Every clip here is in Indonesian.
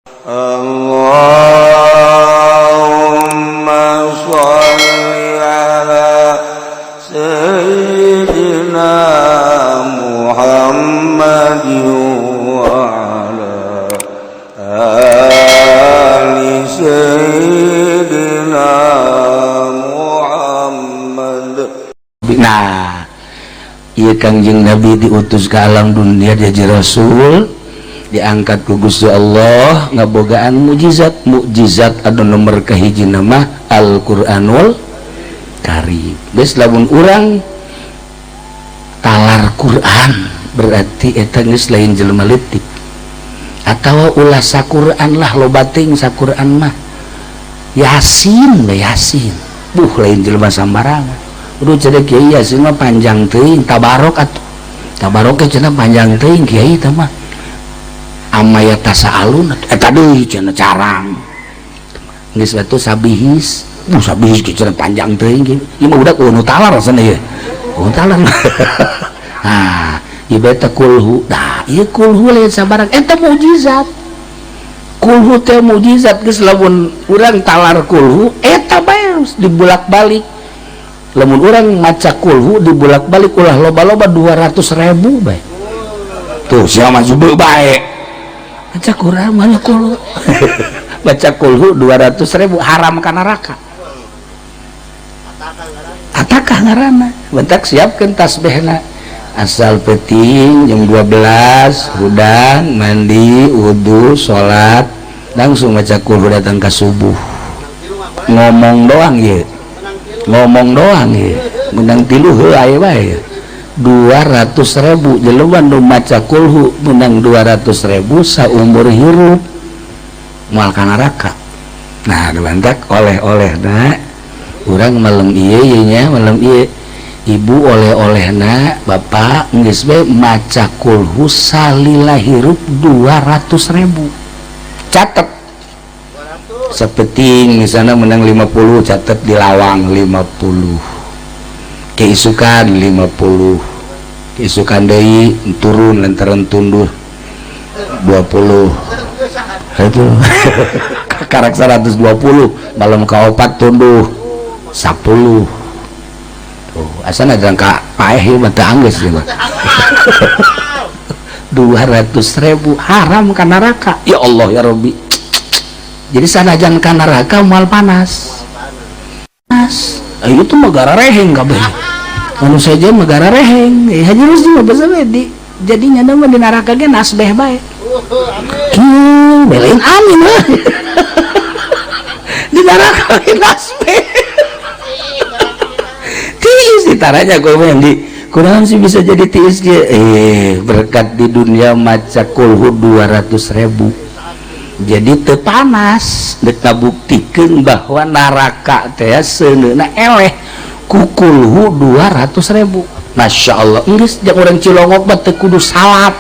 Allahumma sholli ala sayyidina Muhammad wa ala ali sayyidina Muhammad. Nah, ieu Kangjeng Nabi diutus ke alam dunia jadi rasul, diangkat ku Gusti Allah, ngabogaan mukjizat anu nomor kahiji nama Al-Qur'anul Karim. Geus lamun urang talar Quran berarti eta geus lain jelema leutik atawa ulah sa-Qur'an lah loba teuing sa-Qur'an mah Yasin lain jelema sambarangan. Udah cenah Kiai Yasin mah panjang teuing, tabarok atuh tabarok cenah panjang teuing Kiai teh mah amaya tasaalun eta deui cenah carang geus atuh sabihis sabihis cenah panjang teuing ieu mah budak nu talar cenah ieu nu talar nah ieu eta kulhu dah ieu kulhu lain sabarang eta mukjizat kulhu teh mukjizat geus lamun urang talar kulhu eta bae dibulak-balik lamun urang maca kulhu dibulak-balik ulah loba-loba 200.000 bae tuh sia mah jubeu bae baca Quran mana kulhu baca kulhu 200.000 haram ka neraka atakah ngaranna bentak siapkeun tasbihna asal penting jam 12 hudang mandi wudu salat langsung baca kulhu datang ka subuh ngomong doang ye menang tilu heuh aya bae 200.000 jelema nu maca kulhu menang 200.000 saumur hirup moal ka neraka. Nah dibantak oleh-olehna urang malam ieu nya malam ieu ibu oleh-olehna bapak geus bae maca kulhu salila hirup 200.000 catet sapeting misalnya menang 50 catet di lawang 50 keisukan 50 keisukan deui turun lantaran tunduh 20 itu karak 120 malam kaopat tunduh 10 tuh asana jangka paeh mah teu anggeus ieu mah 200.000 haram ka neraka ya Allah ya Rabbi. Jadi sanajan ka neraka moal panas ayo tuh megara reheng kabeh anu saja megara reheng haji rusdi mah basa wedi jadinya nama di neraka ge nasbeh bae kieu belain amin lah di neraka ge nasbeh tiis ditaranya ku yang di kunaon sih bisa jadi tiis ge berkat di dunia maca kulhu 200.000 jadi teu panas dek ngabuktikeun bahwa neraka teh seuneuna eleh ku kulhu 200.000 Masya Allah geus jeung urang Cilongok mah teu kudu salat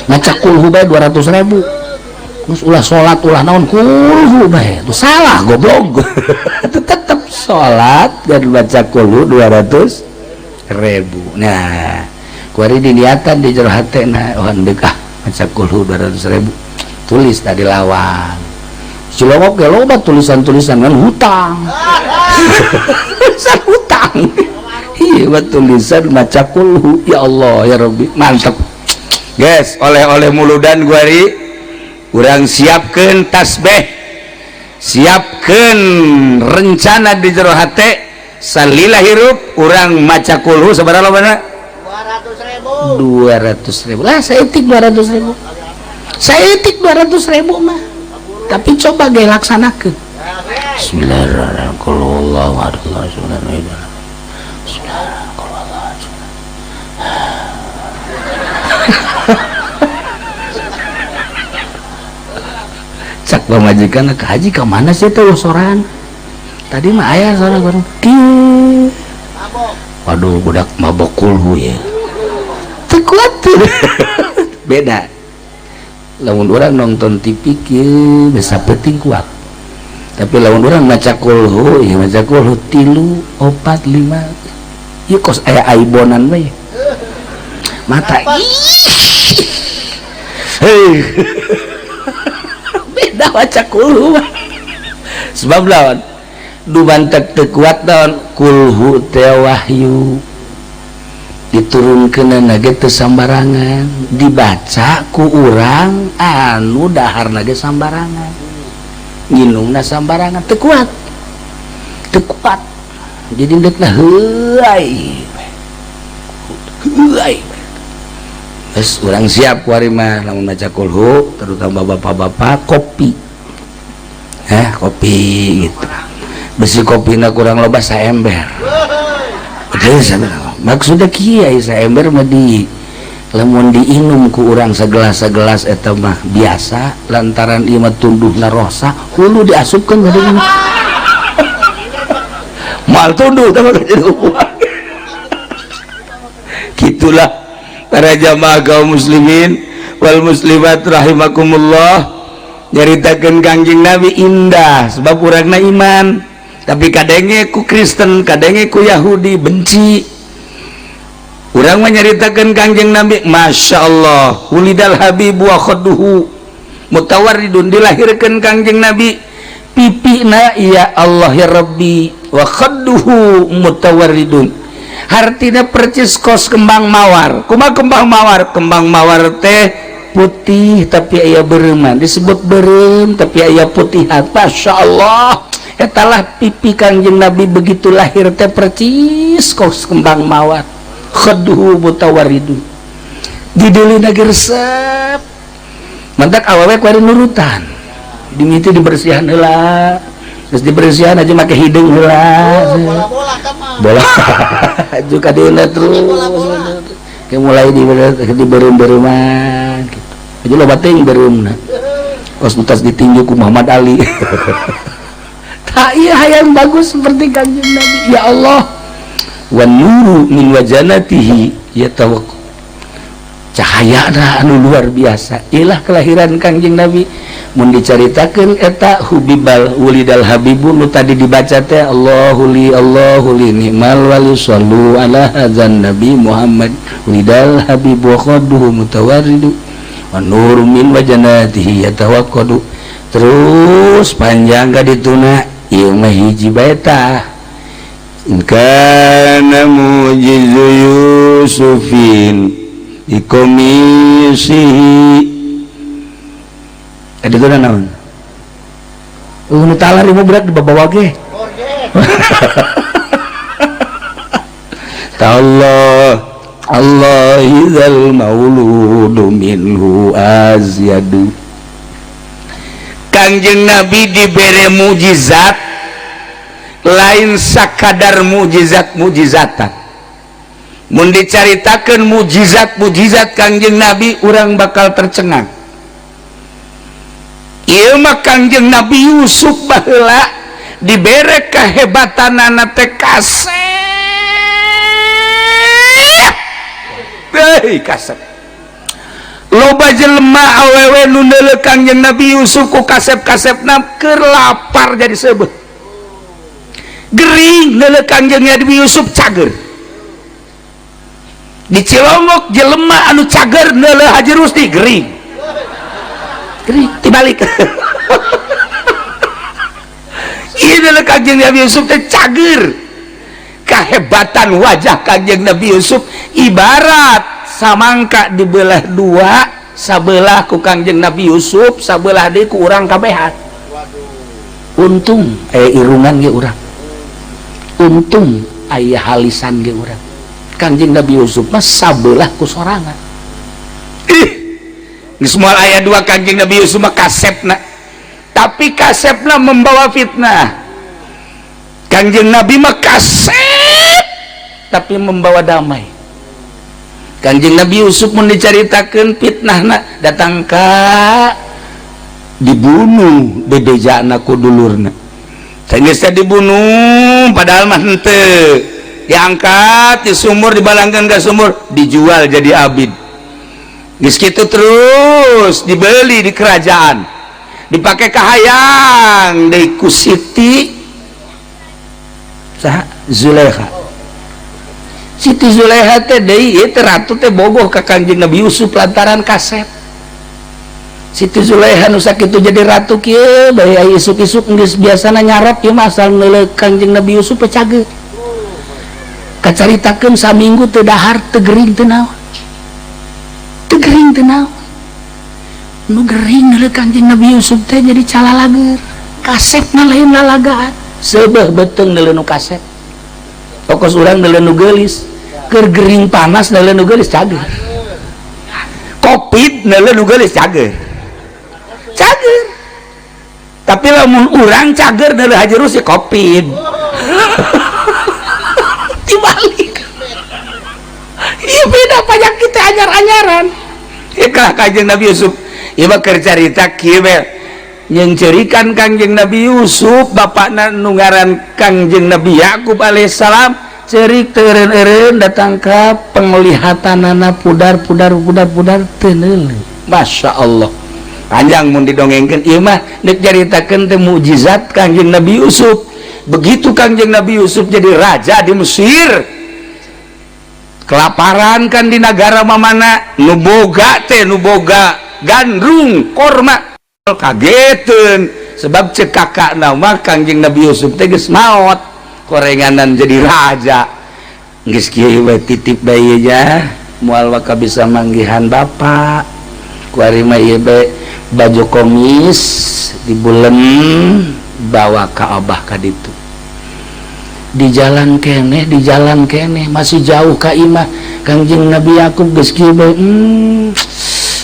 maca kulhu bae 200.000 terus ulah salat ulah naon kulhu bae itu salah goblok tetep salat dan baca kulhu 200.000 nah kuari diniatan di jero hatena oh hendeuk maca kulhu 200.000 tulis tadi lawang Cilongok ge loba tulisan-tulisan kan hutang tulisan hutang iya buat tulisan maca kulhu ya Allah ya Rabbi mantep guys oleh-oleh muludan guari urang siapkeun tasbih siapkeun rencana di jero hate salila hirup urang maca kulhu sabaraha lobana 200.000 lah saeutik 200.000 saya etik 200.000 mah tapi coba gaya laksanakan Bismillahirrahmanirrahim cak pemajikan ke haji ke mana sih tuh sorangan tadi mah ayah sorangan baru waduh budak mabok kulhu ya tekuat beda lamun orang nonton TV kieu bisa penting kuat tapi lamun orang maca kulhu ya maca kulhu 3 4 5 ieu kos aya aibonan bae mata dah baca kulhu sebab lawan dumantek teu kuat naon kulhu teh wahyu diturunkeun ge teu sambarangan dibaca ku urang anu daharna ge sambarangan nginungna sambarangan teu kuat jadi ndekna heuai terus orang siap warima lamun maca kulhu terutama bapak-bapak kopi kopi gitu besi kopina kurang loba saember maksudnya kiai saember mah di lamun diinum ku urang segelas eta mah biasa lantaran ieu mah tunduhna rosa hulu diasupkeun ka deui mal tunduh teh gitulah para jamaah kaum muslimin wal muslimat rahimakumullah nyaritakeun Kangjeng Nabi indah sebab urangna iman tapi kadenge ku Kristen kadenge ku Yahudi benci urang mah nyaritakeun Kangjeng Nabi Masya Allah ulidal habibu wa khadduhu mutawarridun dilahirkeun Kangjeng Nabi pipina ya Allah ya Rabbi wa khadduhu mutawarridun hartina percis kos kembang mawar kumaha kembang mawar teh putih tapi aya beureum disebut beureum tapi aya putihan Masya Allah etalah pipi Kangjeng Nabi begitu lahir teh percis kos kembang mawar khadduhu mutawarridun dideulina ge resep mantak awewe kuari nurutan dimiti dibersihan heula terus dibersihan aja make hidung heula bola juga dina terus ke mulai di beureum-beureumman gitu aja loba teuing beureumna kos utas ditinju ku Muhammad Ali tak iya hayang bagus seperti Kangjeng Nabi ya Allah wa nuru min wajanatihi ya tawakkul cahayana anu luar biasa ilah kelahiran Kangjeng Nabi mun dicaritakeun eta hubibal ulidal habibu nu tadi dibaca teh Allahu li ni'mal wali sallu ala hadzan nabi Muhammad ulidal habibu khadduhu mutawarridu wa nur min wajanatihi yatawaqqadu terus panjang ka dituna ieu mah hiji bae in kana mujizu yusufin ikomisihi ada tu naon nu talar ilmu berat dibawa ge Allah idzal mauludu minhu azyadu Kangjeng Nabi dibere mujizat lain sakadar mujizatan mun dicaritakeun mujizat Kangjeng Nabi urang bakal tercengang ieu mah Kangjeng Nabi Yusuf baheula dibere kahebatanana teh kasep kasep loba jelema awewe nu neuleuh Kangjeng Nabi Yusuf ku kasep-kasepna keur lapar jadi seubeuh gering neuleuh Kangjeng Nabi Yusuf cager di Cilongok jelema anu cager neuleuh Haji Rusdi gering dibalik ini adalah Kangjeng Nabi Yusuf teh cager kehebatan wajah Kangjeng Nabi Yusuf ibarat samangka dibelah dua sabelah ku Kangjeng Nabi Yusuf sabelah deui ku urang kabehan untung irungan ge urang untung aya halisan ge urang Kangjeng Nabi Yusuf mah sabelah ku sorangan semua ayat dua Kangjeng Nabi Yusuf mah kasepna tapi kasepna membawa fitnah Kangjeng Nabi mah kasep tapi membawa damai Kangjeng Nabi Yusuf mun dicaritakeun fitnahna datang ka dibunuh bedejana ku dulurna geus dibunuh padahal mah henteu diangkat di sumur dibalangkeun ka sumur dijual jadi abid geus kitu terus dibeli di kerajaan dipakai kahayang deui ku Siti saha Zulekha Siti Zulekha teh deui ieu teh ratu teh bogoh ka Kangjeng Nabi Yusuf lantaran kasep Siti Zulaiha nu sakitu jadi ratu kieu bae aya isuk-isuk geus biasana nyarap ieu mah asal neuleuh Kangjeng Nabi Yusuf pecage kacaritakeun saminggu teu dahar teu gering teu naon nu gering neuleuh Kangjeng Nabi Yusuf teh jadi calalager kasepna lain lalagaan seubeuh beuteung neuleuh nu kasep pokos urang neuleuh nu geulis keur gering panas neuleuh nu geulis cager covid neuleuh nu geulis cager tapi lamun urang cager neuleuh haji rus ya covid dibalik iya beda penyakit anyar-anyaran ikah Kangjeng Nabi Yusuf ieu mah keur carita kieu yang cerikan Kangjeng Nabi Yusuf bapakna nu ngaran Kangjeng Nabi Yakub alaihissalam cerik teureun-eureun datang ka penglihatanana pudar teu neuleuh Masya Allah panjang mun didongengkeun ieu mah deuk caritakeun teh mukjizat Kangjeng Nabi Yusuf. Begitu Kangjeng Nabi Yusuf jadi raja di Mesir, kelaparan kan di negara mamana nu boga gandrung korma kageteun sebab cek kakakna mah Kangjeng Nabi Yusuf teh geus maot korenganan jadi raja geus kieu we titip bayi nya moal waka bisa manggihan bapak kuari mah ieu baju komis di bulan bawa ke abah ka ditu di jalan kene masih jauh ka imah Kangjeng Nabi Yakub geus kieu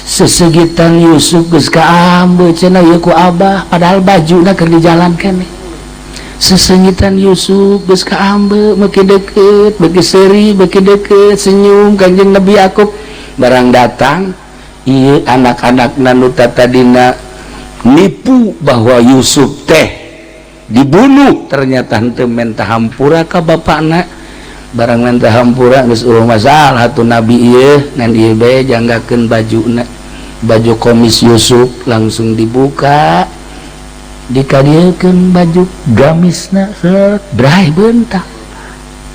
sesegitan Yusuf geus ka ambeun cenah ieu ku abah padahal bajuna keur di jalan kene sesengitan Yusuf geus ka ambeun beuki deukeut beuki seuri beuki deukeut senyum Kangjeng Nabi Yakub barang datang iya anak-anak nu tadina nipu bahwa Yusuf teh dibunuh ternyata henteu menta hampura ka bapakna barang menta hampura geus urang masalah atuh nabi ieu ngan ieu bae janggakeun bajuna baju komis Yusuf langsung dibuka dikadiekeun baju gamisna set brai bentak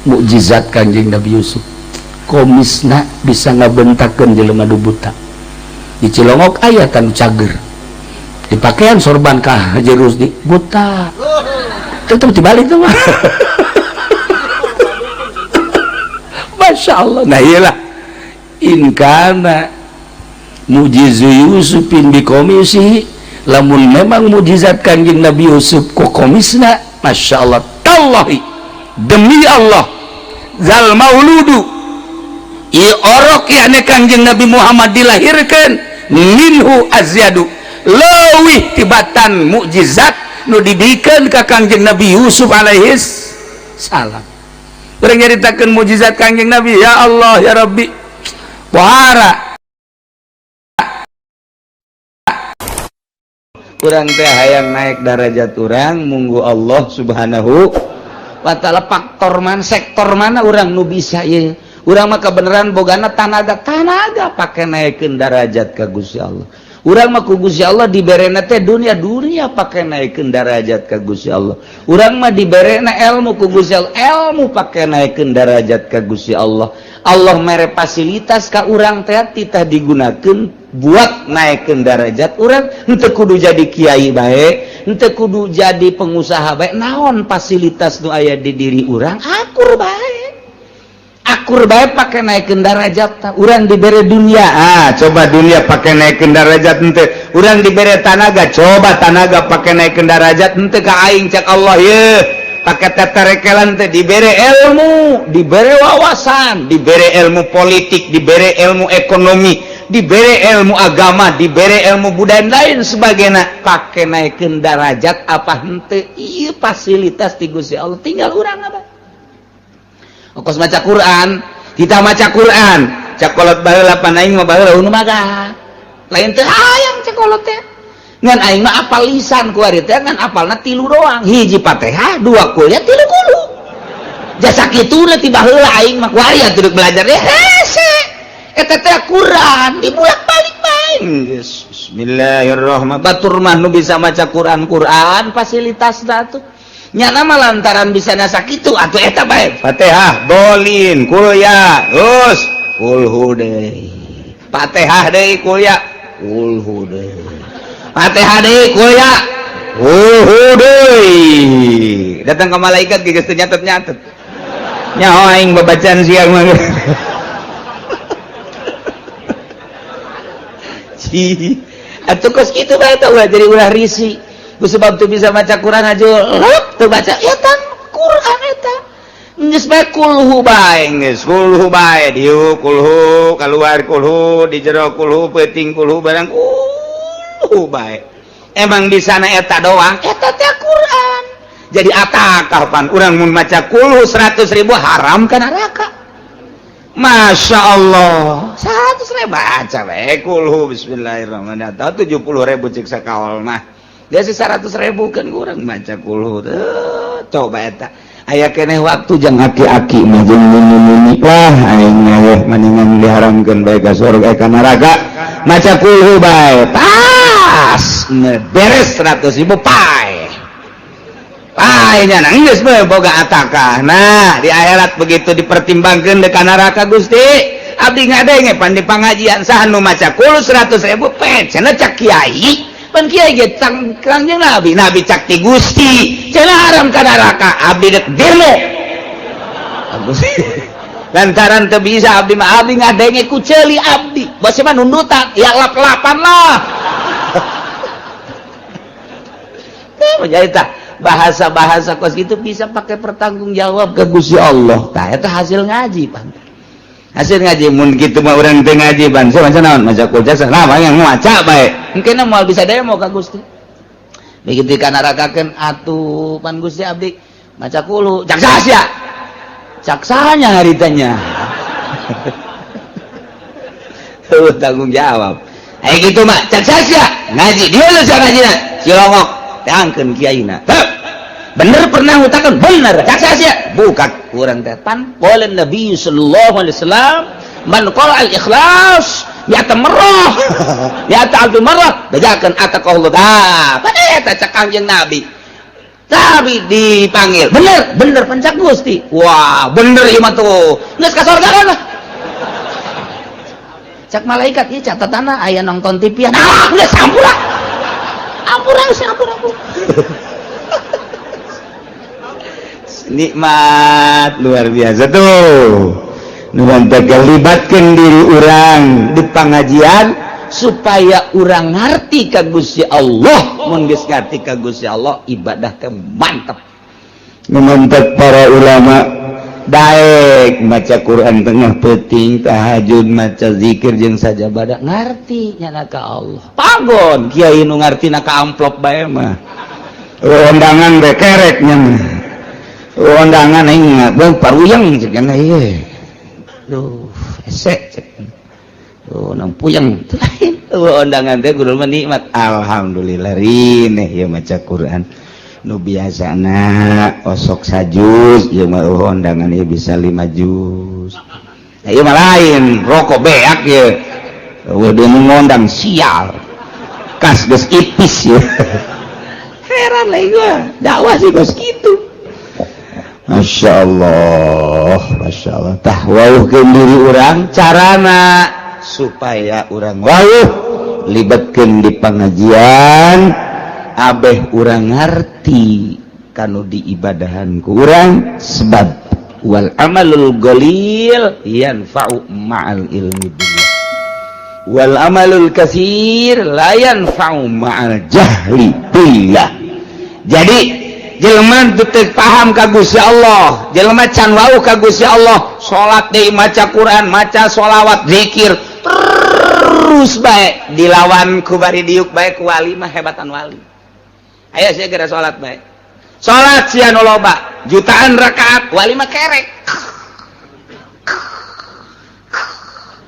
mukjizat Kangjeng Nabi Yusuf komisna bisa ngabentakeun jelema nu buta di Cilongok aya tanu cager di pakaian sorban kah jerus di buta tetep dibalik tuh Masya Allah. Nah iyalah inkana mujizu Yusufin bi komisi lamun memang mujizat Kangjeng Nabi Yusuf ku komisna Masya Allah tallahi demi Allah zal mauludu ieu orok yakni Kangjeng Nabi Muhammad dilahirkan minhu azyadu leuwih tibatan mukjizat nu dibikeun ka Kangjeng Nabi Yusuf alaihis salam. Urang nyaritakeun mukjizat Kangjeng Nabi ya Allah ya Rabbi pohara urang teh hayang naik derajat urang munggu Allah Subhanahu wa taala faktor man sektor mana urang nu bisa ieu urang mah kebenaran bogana tanaga pake naikeun derajat ka Gusti Allah. Urang mah ku Gusti Allah diberena teh dunia pake naikeun derajat ka Gusti Allah. Urang mah diberena ilmu ku Gusti Allah, ilmu pake naikeun derajat ka Gusti Allah. Allah mere fasilitas ka urang teh titah digunakeun buat naikeun derajat urang, henteu kudu jadi kiai bae, henteu kudu jadi pengusaha bae, naon fasilitas nu aya di diri urang akur bae. Akur bae pake naikeun derajat urang dibere dunia coba dunia pake naikeun derajat henteu urang dibere tanaga coba tanaga pake naikeun derajat henteu ka aing cek Allah ye pake tatarekelan teh dibere ilmu dibere wawasan dibere ilmu politik dibere ilmu ekonomi dibere ilmu agama dibere ilmu budaya lain sebagainya pake naikeun derajat apa henteu ieu fasilitas ti Gusti Allah tinggal urang apa ongkos maca Quran kita maca Quran cakolot baheula pan aing mah baheula unu maga lain teh hayang cakolot teh ngan aing mah apal lisan ku ari teh ngan apalna 3 doang hiji Fatihah 2 kuliah 3 kulu jasa kituna ti baheula aing mah ku ari atuh belajar deh hese eta teh Quran dibulak-balik bae geus bismillahirrahmanirrahim batur mah nu bisa maca Quran fasilitasna atuh nya nama lantaran bisa nasa kitu atuh eta bae Fatihah bolin kulya terus kulhu deui Fatihah deui kulya kulhu deui Fatihah deui kuliah. Deui. Datang ke malaikat geus teu nyatet-nyatet. Nyaho aing babacaan siang mah. Atuh kos kitu bae tah ulah jadi ulah risi. Ku sebab teu bisa maca Quran aja teu baca eta Quran eta. Geus bae kulhu bae geus kulhu bae dieu kulhu kaluar kulhu di jero kulhu peuting kulhu barang kulhu bae. Emang di sana eta doang eta teh Quran. Jadi atakah pan urang mun maca kulhu 100.000 haram ka neraka. Masya Allah 100.000 baca bae kulhu bismillahirrahmanirrahim 70.000 cek sakaol mah dia sih 100.000 kan kurang maca kulhu coba eta aya keneh waktu jeung aki-aki mah jeung muni-muni lah aing mah mendingan diharamkeun bae ka surga ka neraka maca kulhu bae tas beres 100.000 pae nya geus bae boga atakah. Nah, di akhirat begitu dipertimbangkeun deuk ka neraka Gusti. Abdi ngadenge pan di pangajian saha nu maca kul 100.000 cenah cak kiai. Pan kiai ge Kangjeng Nabi, Nabi cak ti Gusti. Cenah haram ka neraka, abdi deuk demo. Gusti. Lantaran teu bisa abdi mah abdi ngadenge ku ceuli abdi. Bose mah nundutan, ya lap-lapan lah. Jadi tah bahasa-bahasa kos gitu bisa pakai pertanggung jawab ke Gusti Allah. Tah eta hasil ngaji pan. Hasil ngaji mun kitu mah urang teu ngaji pan. Saya maca naon? Maca kuljas nah yang maca bae. Engkeuna moal bisa demo ka Gusti. Begitu ka nerakakeun atuh pan Gusti abdi maca kulu cak sahnya. Cak sahanya haritanya. Tuh tanggung jawab. Aya kitu mah cak sahnya ngaji. Dieu ngajina Cilongok tangkeun kiaina. Bener pernah ngutakan bener cak sia bukan kurang teh pan qala Nabi sallallahu alaihi wasallam man qala al ikhlas yata marrah yata alfi marrah bejakeun ataqallah pada eta cak Kangjeng Nabi dipanggil bener pancak Gusti wah bener ieu mah tuh geus ka surga kan cak malaikat ieu catatanna aya nonton TV nah geus sampura ampura nikmat luar biasa tuh nuhun teh libatkeun diri urang di pangajian supaya urang ngarti ka Gusti Allah mun geus ngarti ka Gusti Allah ibadah teh mantep nuhun teh para ulama daek maca Quran tengah peuting tahajud maca zikir jeung sajabadah ngarti nya ka Allah pagon kiai nu ngartina ka amplop bae mah undangan bae kereknya mah undangan aing bang paruyang cek nya ieu. Duh, esek cek. Tuh nang puyeng teu lain. Undangan teh kudu nikmat. Alhamdulillah rineh ieu maca Quran. Nu biasana osok sajuz ieu mah undangan ieu bisa 5 juz. Ieu mah lain, rokok beak ieu. Udah ngondang sial. Kas geus ipis ieu. Heran lagi gua, dakwah sih geus kitu. Masya Allah tah wauhkeun diri urang carana supaya urang wauh libatkeun di pangajian abeh urang ngarti kanu diibadahan ku urang sebab wal amalul qalil yanfa'u ma'al ilmi billah wal amalul katsir la yanfa'u ma'al jahli billah. Jadi jelema teu paham ka Gusti Allah, jelema can wauh ka Gusti Allah, salat deui maca Quran, maca sholawat, zikir terus bae dilawan ku bari diuk bae ku wali mah hebatan wali. Aya sia gara salat bae. Salat sia nu loba, jutaan rakaat, wali mah kerek.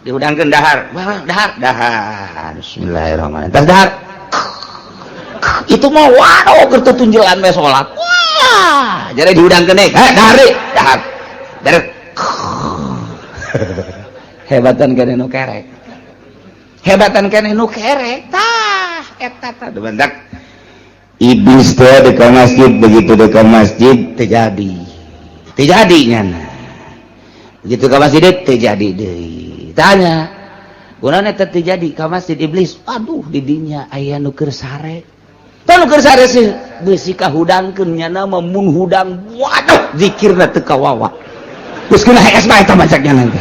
Diudangkeun dahar. Dahar. Bismillahirrahmanirrahim. Tas dahar. Itu mah waduh keur tunjulan we salat. Wah, jadi diudangkeun deui. Dahar. Hebatan keneh nu kerek. Tah eta tah bentak. Iblis teh dekat masjid begitu dekat masjid terjadi nya. Begitu ke masjid terjadi deui. Tanya, urang eta teu jadi ka masjid Iblis. Aduh di dinya aya nu keur sare. Tah nu keur sare sih beusi kahudangkeun nya na mun hudang waduh zikirna teu kawawa. Geus kena hees bae eta macaknya nanti.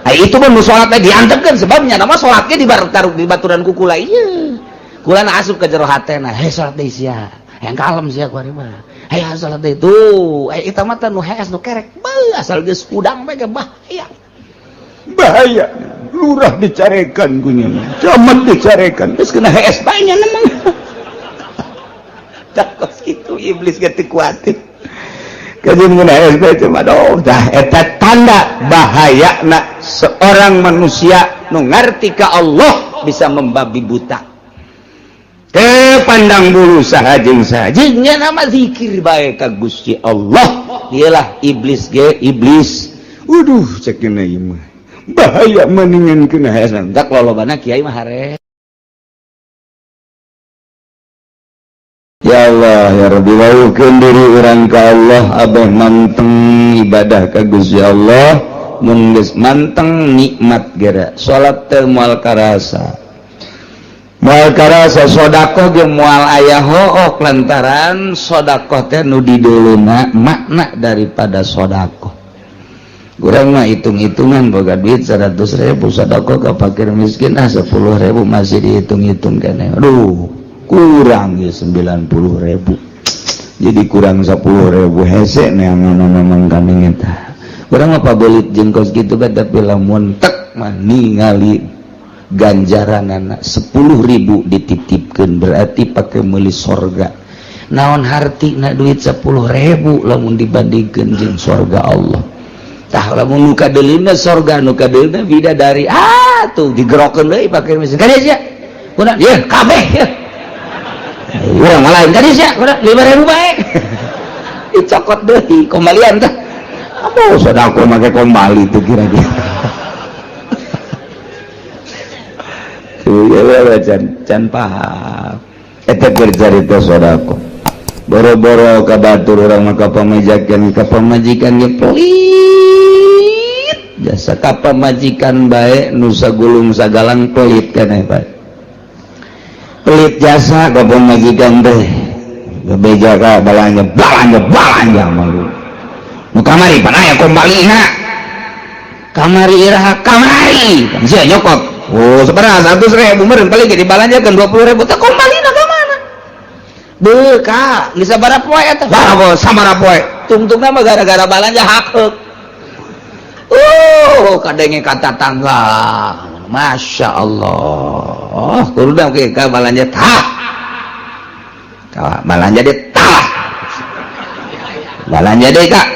Itu pun salat teh diantepkeun sebabnya nama salat ge di baturan ku kula ieu. Kula na asup ka jero hatena, he salat deui sia. Hayang kalem sia ku ari mah. Hayang salat deui tuh. Eta mah teh nu hees nu kerek. Asal geus hudang bae ge bahaya. Bahaya. Lurah dicarekan ku nya. Camat dicarekan. Geus kena hees bae nya namang. Takos itu iblis ge teu kuat. Kajian mengenai SB cuma dah eta tanda bahayana seorang manusia nu ngarti ka Allah bisa membabi buta. Pandang bulu sahajeng sahajengnya nama zikir bae ka Gusti Allah. Iyalah iblis ge iblis. Waduh cek kena ieu mah. Bahaya mendingan kena hasan. Dak lolobana kiai mah hare. Ya Allah ya Rabbi waukeun diri urang ka Allah abeh manteng ibadah ka Gusti Allah mun geus manteng nikmat geura salat teh moal karasa sedekah ge moal aya hook lantaran sedekah teh nu dideuluna makna daripada sedekah. Urang mah hitung-hitungan boga duit 100.000 sedekah ka fakir miskin 10.000 masih dihitung-hitung keneh. Aduh kurang ya 90.000 jadi kurang 10.000 hese neangan kami eta urang apa belit jengkos gitu kan tapi lamun tek mah ningali ganjaranana 10.000 dititipkeun berarti pakai meuli sorga naon hartina duit 10.000 lamun dibandingkeun jeung sorga Allah tah lamun nu kadeulina sorga nu kadeulina bidadari tuh digerokeun deui pakai mesin kada sia urang ye kabeh ya urang lain tadi sia urang 5.000 bae dicokot deui kembalian teh aduh sedekah make kembali tuh kira-kira tuh ya can paham eta keur carita sedekah boro-boro ka batur urang mah ka pamajikan ge pelit jasa ka pamajikan bae nu sagulung sagalang pelit keneh bae pelit jasa ka pamajikan teh bebeja ka balanja malu nu kamari pan aya kombalina kamari iraha kamari sia nyokot sabaraha 100.000 meureun paling ge dibalanjakeun 20.000 teh kombalina ka mana beuh ka geus sabaraha poe eta sabaraha poe tungtungna mah gara-gara balanja hakeuk kadenge ka tatangga Masya Allah kurang ke balanja tah balanja deh tah balanja deh kak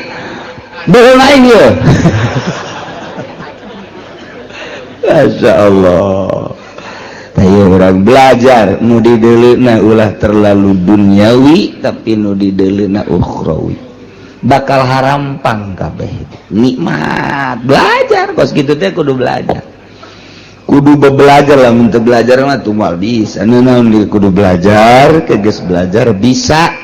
boleh lain ya Masya Allah ayo orang belajar nu dideulina ulah terlalu duniawi tapi nu dideulina ukhrawi bakal harampang kabeh nikmat belajar kos gitu teh kudu belajar kudu belajar lah untuk belajar mah tuh mal bisa naon kudu belajar ke geus belajar bisa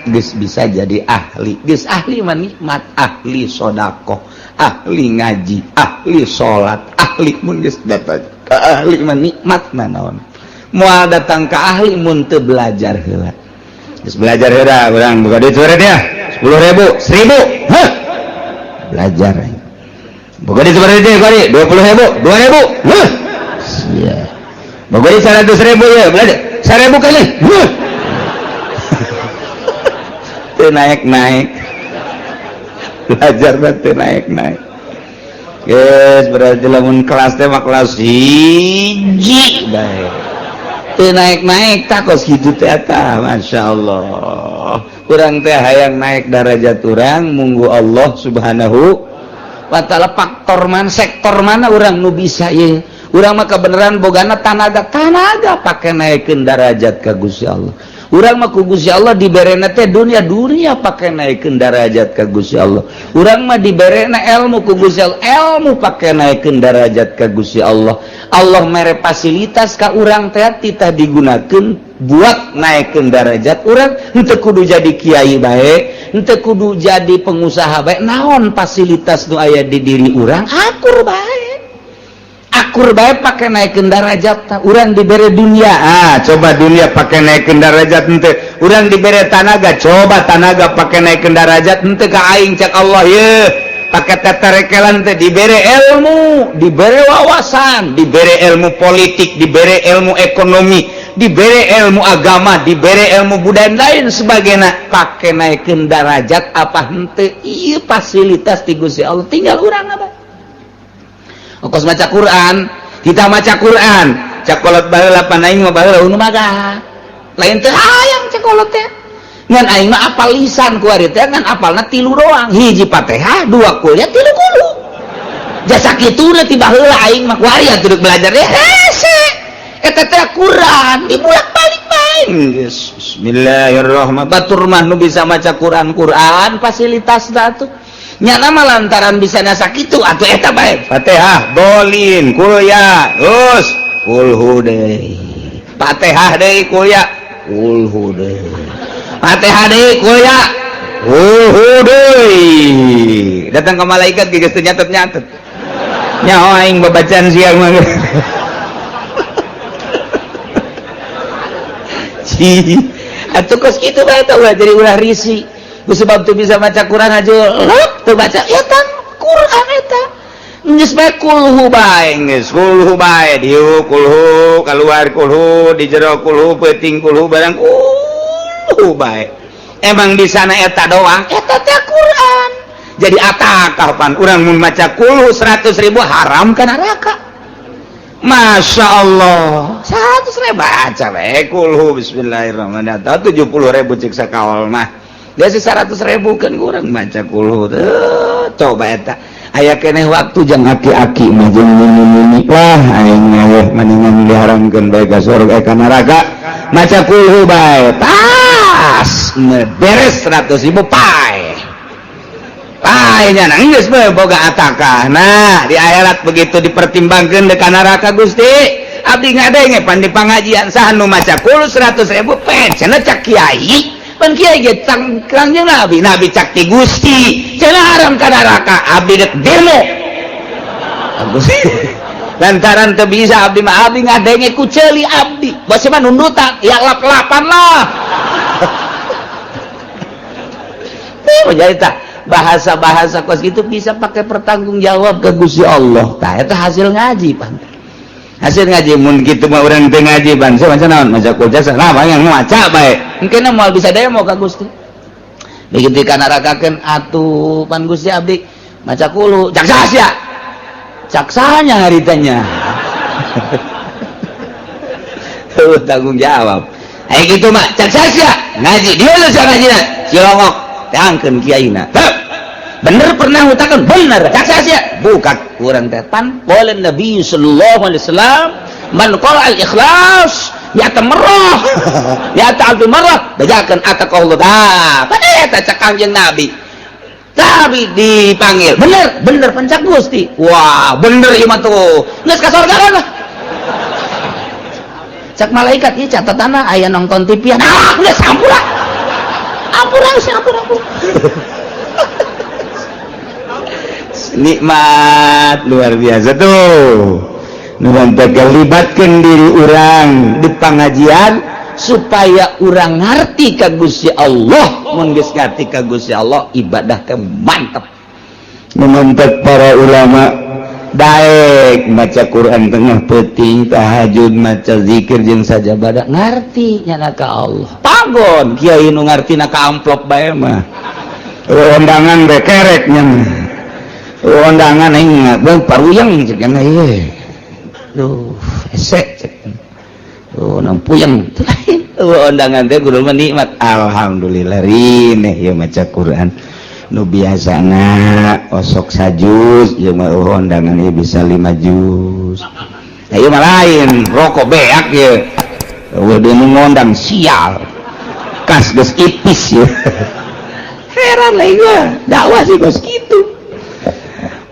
jadi ahli geus ahli mah nikmat ahli sedekah ahli ngaji ahli salat ahli mun geus datang ka ahli mah nikmat naon moal datang ka ahli mun teu belajar heula geus belajar heula urang buka duit sore dia 10.000 1.000 belajar buka duit sore dia kali 20.000 2.000 iya. Bagoi 100.000 ya, belajar. 1.000 kali. Teu naik-naik. Belajar teh naik-naik. Guys, berarti lamun kelas teh mah kelas 1 bae. Teu naik-naik takos kitu teh eta, masyaallah. Urang teh hayang naik derajat urang, munggu Allah Subhanahu wa taala faktor man sektor mana urang nu bisa ye. Urang mah kebenaran bogana tanaga pakai naikeun darajat ka Gusti Allah. Urang mah ku Gusti Allah diberena teh dunia pakai naikeun darajat ka Gusti Allah. Urang mah diberena ilmu ku Gusti Allah, ilmu pakai naikeun darajat ka Gusti Allah. Allah mere fasilitas ka urang teh titah digunakeun buat naikeun darajat urang, henteu kudu jadi kiai bae, henteu kudu jadi pengusaha bae. Naon fasilitas nu aya di diri urang akur bae. akur bae pakai naikin darajat urang diberi dunia coba dunia pakai naikin darajat ente urang diberi tanaga coba tanaga pakai naikin darajat ente ka aing cek Allah ye pakai tatarekelan teh diberi ilmu diberi wawasan diberi ilmu politik diberi ilmu ekonomi diberi ilmu agama diberi ilmu budaya lain sebagainya pakai naikin darajat apa ente iya fasilitas ti Gusti Allah tinggal urang apa ongkos maca Quran kita maca Quran cakolot baheula pan aing mah baheula unu maga lain teh hayang cakolot teh ngan aing mah apal lisan ku ari teh ngan apalna 3 doang hiji Fatihah 2 kuliah 3 kulu jasa kituna ti baheula aing mah ku ari atuh belajar deh hese eta teh Quran dibulak-balik bae bismillahirrahmanirrahim batur mah nu bisa maca Quran fasilitasna tuh nyana mah lantaran bisa nasa kitu atuh eta bae Fatihah bolin kuliah terus kulhu deui Fatihah deui kuliah kulhu deui Fatihah deui kuliah kulhu deui datang ke malaikat geus teu nyatet-nyatet nyaho aing babacaan siang mah atuh kos kitu bae tah jadi ulah risi sebab tuh bisa baca Quran aja tuh baca eta Quran eta geus bae kulhu bae geus kulhu bae dieu kulhu keluar kulhu di jero kulhu peuting kulhu barang kulhu bae emang di sana eta doang eta teh Quran jadi atakah pan urang mun maca kulhu 100.000 haram ka neraka Masya Allah 100.000 baca bae kulhu bismillahirrahmanirrahim 70.000 cek sakawal mah dia 100.000 kan kurang baca kulhu coba eta aya keneh waktu jang aki-aki mah jeung muni-muni lah aing mah mendingan diharamkeun bae ka surga ka neraka maca kulhu bae tas beres 100.000 pae nya geus bae boga atakah nah di akhirat begitu dipertimbangkeun ka neraka Gusti abdi ngadenge pan di pangajian saha nu maca kulhu 100.000 cenah cak kiai pan kiai ge cangkrang jeung nabi cak ti Gusti cenah haram ka neraka abdi dek demo Gusti lantaran teu bisa abdi mah abdi ngadenge ku ceuli abdi bose mah nundutan ya lap-lapan lah jadi tah bahasa-bahasa kos gitu bisa pakai pertanggung jawab ke Gusti Allah tah eta hasil ngaji pan hasil ngaji mun kitu mah urang teu ngaji ban saya macam naon maca kulhu nah yang maca bae engkeuna moal bisa demo ka Gusti begitu kana rakakeun atuh pan Gusti abdi maca kulhu cak saha cak sahanya haritanya tuh tanggung jawab aya kitu mah cak saha ngaji dia lu ngajina cilongok tangkeun kiaina bener pernah ngutakan bener cak saha bukan kurang teh pan qala Nabi sallallahu alaihi wasallam man qala al ikhlas ya tamarrah ya ta'al marrah bajakan ataqallah pada eta cak kanjeng Nabi tapi dipanggil bener pencak Gusti wah bener ieu mah tuh geus ka surga lah cak malaikat ieu catatanna aya nonton TV geus ampura nikmat luar biasa tuh nuhun teh libatkeun diri urang di pengajian supaya urang ngarti ka Gusti Allah mun geus ngarti ka Gusti Allah ibadah teh mantep nuhun teh para ulama daek maca Quran tengah peuting tahajud maca zikir jeung sajabadah ngarti nyana ka Allah pagon kiai nu ngartina ka amplop bae mah undangan bekerek nya undangan ingat bang paruyang cek yang ieu duh esek cek nampuyang undangan teh kudu nikmat alhamdulillah rineh ieu maca Quran nu biasana osok sajuz ieu mah undangan ieu bisa 5 juz ieu mah lain rokok beak ieu udah nu ngondang sial kas geus ipis ieu heran lah ieu dakwah sih kos kitu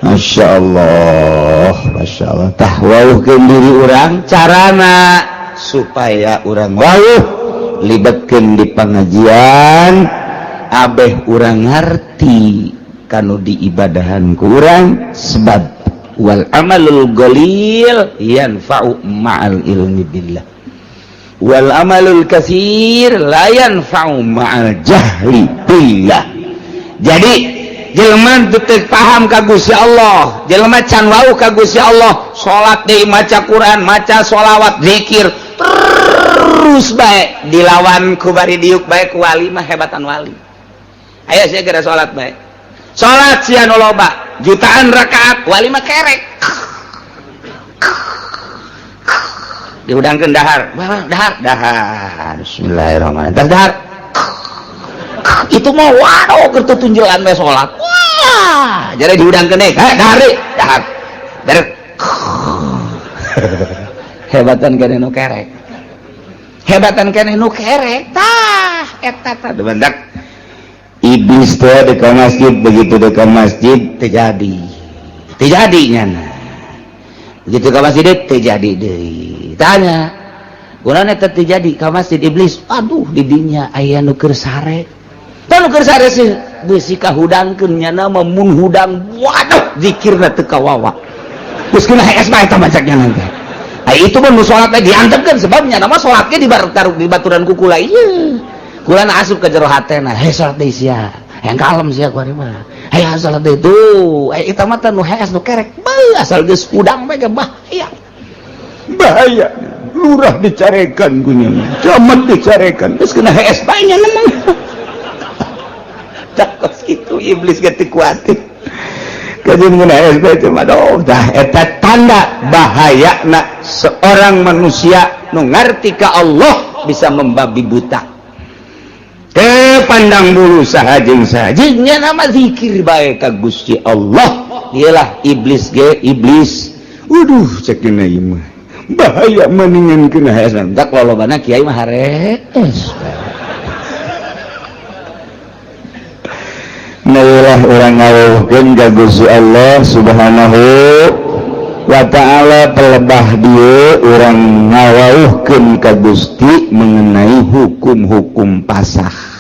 Masya Allah tah wauhkeun diri urang carana supaya urang wauh libatkeun di pengajian abeh urang ngarti kanu diibadahan ku urang sebab wal amalul qalil yanfa'u ma'al ilmi billah wal amalul katsir la yanfa'u ma'al jahli billah. Jadi jelema teu paham ka Gusti Allah, jelema can wau ka Gusti Allah, salat deui, maca Quran, maca sholawat, zikir terus bae dilawan ku bari diuk bae ku wali mah hebatan wali. Aya sia gara salat bae. Salat sia nu loba, jutaan rakaat, wali mah kerek. Diudangkeun dahar, dahar. Bismillahirrahmanirrahim. Tas dahar. Itu mah waduh keur tunjulan we salat. Wah, jadi diudangkeun deui. Dahar deui, dahar. Derek. Hebatan keneh nu kerek. Hebatan keneh nu kerek. Tah, eta tah deundak. Iblis teh di masjid, begitu di masjid terjadi nyana. Begitu ke masjid terjadi deui. Tanya, kunaon eta terjadi ka masjid iblis? Aduh, di dinya aya nu keur sare. Tah nu keur sare sih beusi kahudangkeun nyana mun hudang. Waduh, zikirna teu kawawa. Geus kena hees bae eta bacaknya nanti. Itu pun nu salat teh diantepkeun sebabnya nama salat ge dibaturan ku kula ieu. Kula na asup ka jero hatena, salat deui sia. Hayang kalem sia ku ari mah. Hayang salat deui tuh. Eta mah teh nu hees nu kerek. Asal geus udang bae bahaya. Bahaya. Lurah dicarekan ku nya. Camat dicarekan. Geus kena hees bae nya memang. Cakos kitu iblis ge teu kuat. Kajian kena hees bae cuma doh. Dah eta tanda bahayana seorang manusia nu ngarti ka Allah bisa membabi buta. Pandang bulu sahajeng-sahajengnya nama zikir bae ka Gusti Allah. Iyalah iblis ge iblis. Waduh cekna ieu mah bahaya mendingan kena hasan. Tak lolobana kiai mah harees. Marilah urang ngawuhkeun ka Gusti Allah Subhanahu wa ta'ala pelebah dieu urang ngawuhkeun ka Gusti mengenai hukum-hukum pasah.